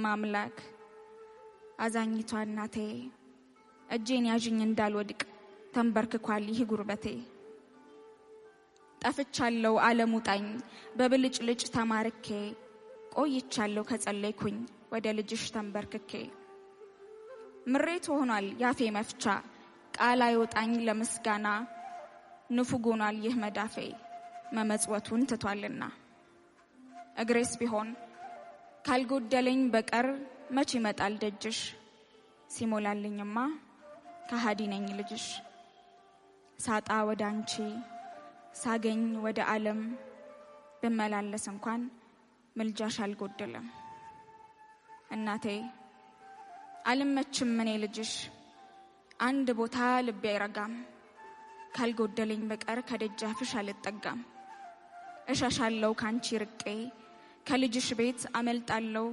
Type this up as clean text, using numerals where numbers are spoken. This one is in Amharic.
አምላክ አዛኝቷ እናቴ እጄን ያዥኝ እንዳልወድቅ ተንበርክኳል ይህ ጉርበቴ ጠፍቻለሁ ዓለሙጣኝ በብልጭልጭ ተማርኬ ቆይቻለሁ ከጸለይኩኝ ወደ ልጅሽ ተንበርክኬ ምሬት ሆኗል ያፌ መፍቻ ቃል አይወጣኝ ለምስጋና ንፉጎናል ይህ መዳፌ መመጽወቱን ትቷልና እግሬስ ቢሆን ካልጎደለኝ በቀር መች ይመጣል ደጅሽ ሲሞላልኝማ ከሃዲ ነኝ ልጅሽ ሳጣ ወደ አንቺ ሳገኝ ወደ ዓለም በመላለስ እንኳን ምልጃሽ አልጎደለም እናቴ አልመችም እኔ ልጅሽ አንድ ቦታ ልቤ አይረጋም ካልጎደለኝ በቀር ከደጃፍሽ አልጠጋም እሻሻለሁ ካንቺ ርቄ ከልጅሽ ቤት አመልጣለሁ